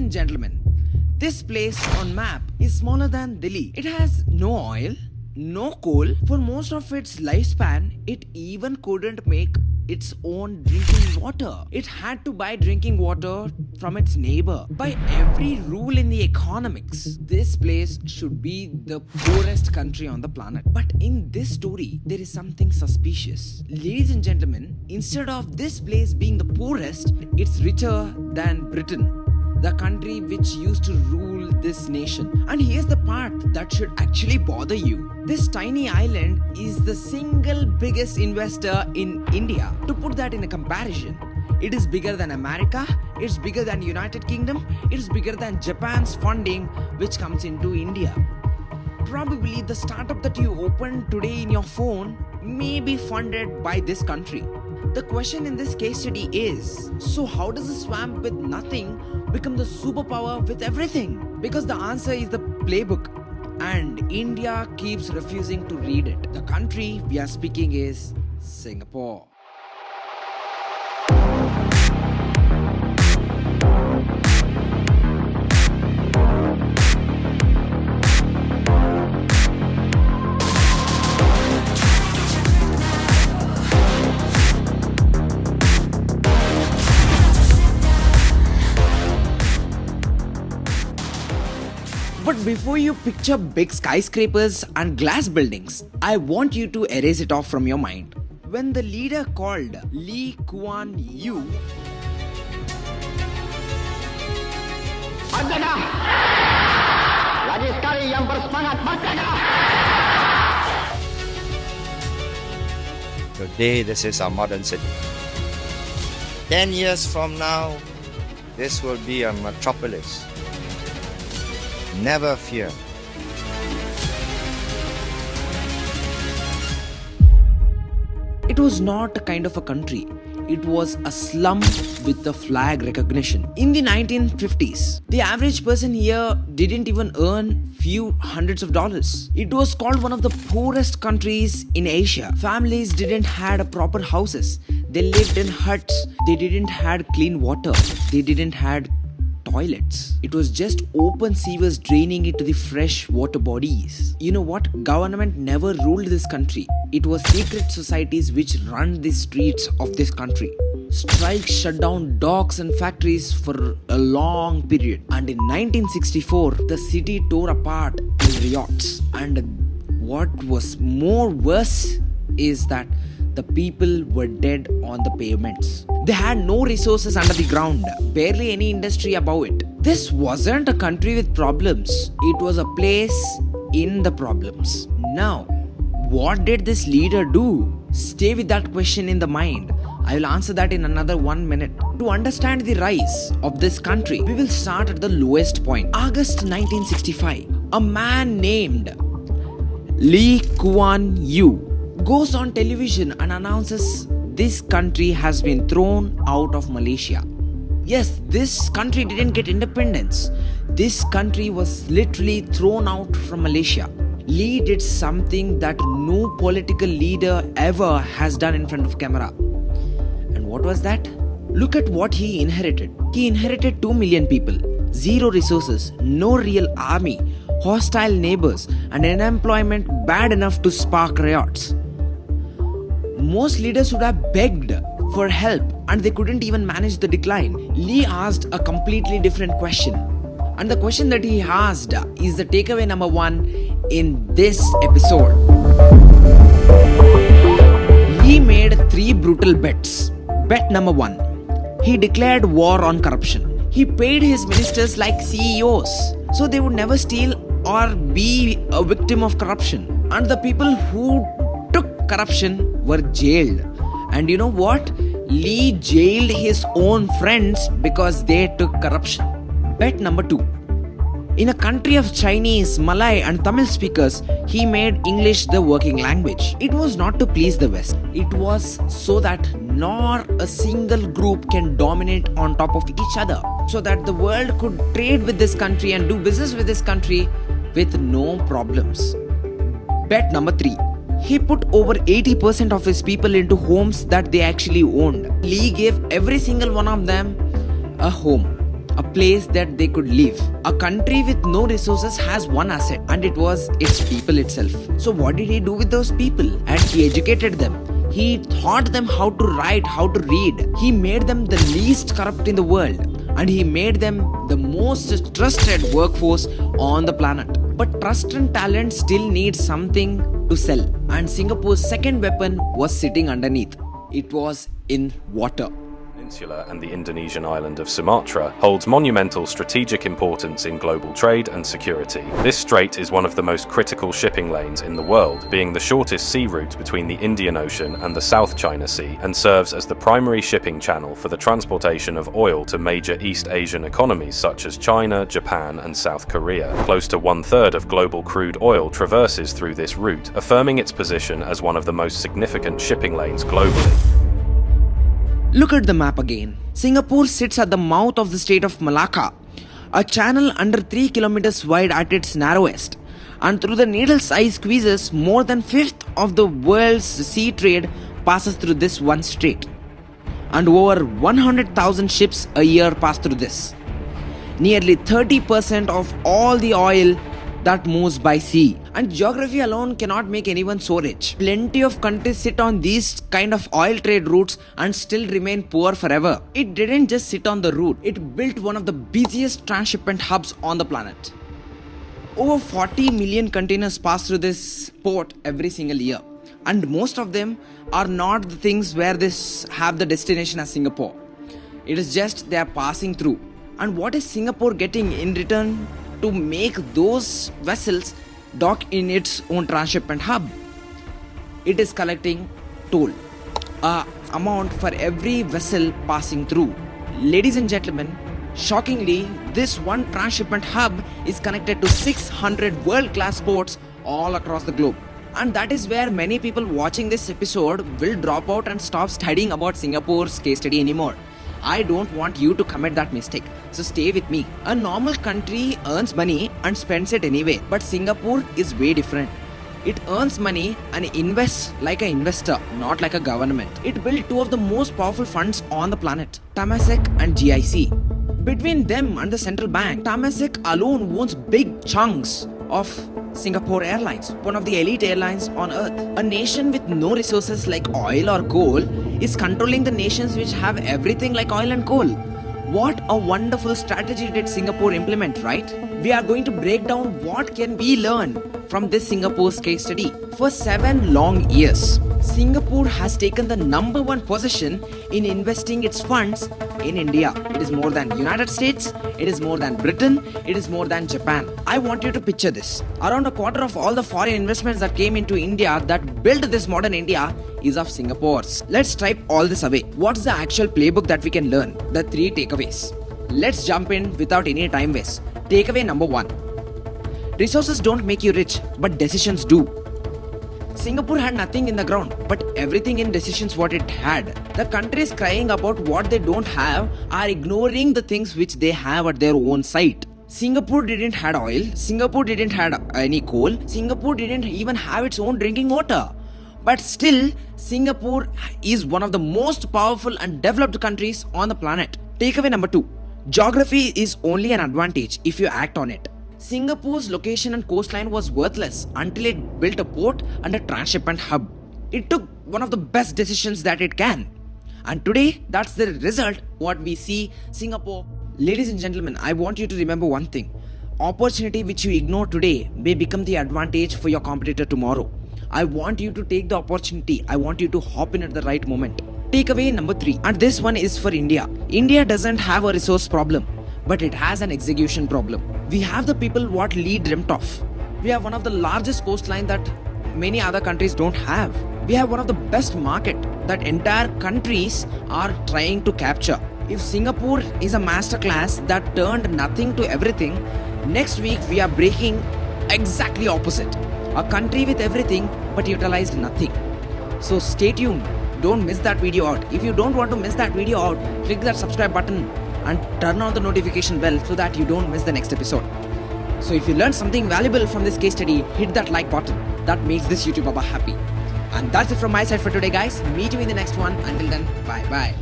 and gentlemen, this place on map is smaller than Delhi. It has no oil, no coal. For most of its lifespan, it even couldn't make its own drinking water. It had to buy drinking water from its neighbor. By every rule in the economics, this place should be the poorest country on the planet. But in this story, there is something suspicious. Ladies and gentlemen, instead of this place being the poorest, it's richer than Britain, the country which used to rule this nation. And here's the part that should actually bother you. This tiny island is the single biggest investor in India. To put that in a comparison, it is bigger than America, it's bigger than United Kingdom, it's bigger than Japan's funding which comes into India. Probably the startup that you open today in your phone may be funded by this country. The question in this case study is, so how does a swamp with nothing become the superpower with everything? Because the answer is the playbook, and India keeps refusing to read it. The country we are speaking is Singapore. But before you picture big skyscrapers and glass buildings, I want you to erase it off from your mind. When the leader called Lee Kuan Yew Merdeka! Lagi sekali yang bersemangat merdeka! Today, this is our modern city. 10 years from now, this will be a metropolis. Never fear. It was not a kind of a country. It was a slum with the flag recognition. In the 1950s, the average person here didn't even earn few hundreds of dollars. It was called one of the poorest countries in Asia. Families didn't had proper houses. They lived in huts. They didn't had clean water. They didn't had toilets. It was just open sewers draining into the fresh water bodies. You know what? Government never ruled this country. It was secret societies which run the streets of this country. Strikes shut down docks and factories for a long period. And in 1964, the city tore apart in riots. And what was more worse is that the people were dead on the pavements. They had no resources under the ground, barely any industry above it. This wasn't a country with problems. It was a place in the problems. Now, what did this leader do? Stay with that question in the mind. I will answer that in another 1 minute. To understand the rise of this country, we will start at the lowest point. August 1965, a man named Lee Kuan Yew goes on television and announces this country has been thrown out of Malaysia. Yes, this country didn't get independence. This country was literally thrown out from Malaysia. Lee did something that no political leader ever has done in front of camera. And what was that? Look at what he inherited. He inherited 2 million people, zero resources, no real army, hostile neighbors, and unemployment bad enough to spark riots. Most leaders would have begged for help and they couldn't even manage the decline. Lee asked a completely different question. And the question that he asked is the takeaway number 1 in this episode. Lee made 3 brutal bets. Bet number 1. He declared war on corruption. He paid his ministers like CEOs, so they would never steal or be a victim of corruption. And the people who took corruption were jailed. And you know what? Lee jailed his own friends because they took corruption. Bet number 2. In a country of Chinese, Malay and Tamil speakers, he made English the working language. It was not to please the West. It was so that nor a single group can dominate on top of each other. So that the world could trade with this country and do business with this country with no problems. Bet number 3. He put over 80% of his people into homes that they actually owned. Lee gave every single one of them a home. a place that they could live. A country with no resources has one asset, and it was its people itself. So what did he do with those people? And he educated them. He taught them how to write, how to read. He made them the least corrupt in the world, and he made them the most trusted workforce on the planet. But trust and talent still need something to sell, and Singapore's second weapon was sitting underneath. It was in water. Peninsula and the Indonesian island of Sumatra holds monumental strategic importance in global trade and security. This strait is one of the most critical shipping lanes in the world, being the shortest sea route between the Indian Ocean and the South China Sea, and serves as the primary shipping channel for the transportation of oil to major East Asian economies such as China, Japan, and South Korea. Close to 1/3 of global crude oil traverses through this route, affirming its position as one of the most significant shipping lanes globally. Look at the map again. Singapore sits at the mouth of the Strait of Malacca, a channel under 3 kilometers wide at its narrowest, and through the needle's eye squeezes, more than 1/5 of the world's sea trade passes through this one strait, and over 100,000 ships a year pass through this. Nearly 30% of all the oil that moves by sea. And geography alone cannot make anyone so rich. Plenty of countries sit on these kind of oil trade routes and still remain poor forever. It didn't just sit on the route, it built one of the busiest transshipment hubs on the planet. Over 40 million containers pass through this port every single year, and most of them are not the things where they have the destination as Singapore. It is just they are passing through. And what is Singapore getting in return to make those vessels dock in its own transshipment hub? It is collecting toll, amount for every vessel passing through. Ladies and gentlemen, shockingly, this one transshipment hub is connected to 600 world-class ports all across the globe. And that is where many people watching this episode will drop out and stop studying about Singapore's case study anymore. I don't want you to commit that mistake, so stay with me. A normal country earns money and spends it anyway, but Singapore is way different. It earns money and invests like an investor, not like a government. It built two of the most powerful funds on the planet, Temasek and GIC. Between them and the central bank, Temasek alone owns big chunks of Singapore Airlines, one of the elite airlines on earth. A nation with no resources like oil or coal is controlling the nations which have everything like oil and coal. What a wonderful strategy did Singapore implement, right? We are going to break down what can we learn from this Singapore's case study. For 7 long years, Singapore has taken the number 1 position in investing its funds in India. It is more than United States, it is more than Britain, it is more than Japan. I want you to picture this. Around a quarter of all the foreign investments that came into India that built this modern India is of Singapore's. Let's stripe all this away. What's the actual playbook that we can learn? The 3 takeaways. Let's jump in without any time waste. Takeaway number 1. Resources don't make you rich, but decisions do. Singapore had nothing in the ground, but everything in decisions what it had. The countries crying about what they don't have are ignoring the things which they have at their own site. Singapore didn't have oil, Singapore didn't have any coal, Singapore didn't even have its own drinking water. But still, Singapore is one of the most powerful and developed countries on the planet. Takeaway number 2. Geography is only an advantage if you act on it. Singapore's location and coastline was worthless until it built a port and a transshipment hub. It took one of the best decisions that it can. And today, that's the result what we see Singapore. Ladies and gentlemen, I want you to remember one thing. Opportunity which you ignore today may become the advantage for your competitor tomorrow. I want you to take the opportunity. I want you to hop in at the right moment. Takeaway number 3, and this one is for India. India doesn't have a resource problem, but it has an execution problem. We have the people what Lee dreamt of. We have one of the largest coastline that many other countries don't have. We have one of the best market that entire countries are trying to capture. If Singapore is a masterclass that turned nothing to everything, next week we are breaking exactly opposite. A country with everything but utilized nothing. So stay tuned. Don't miss that video out. If you don't want to miss that video out, click that subscribe button and turn on the notification bell so that you don't miss the next episode. So if you learned something valuable from this case study, hit that like button. That makes this YouTube Baba happy. And that's it from my side for today, guys. Meet you in the next one. Until then, bye bye.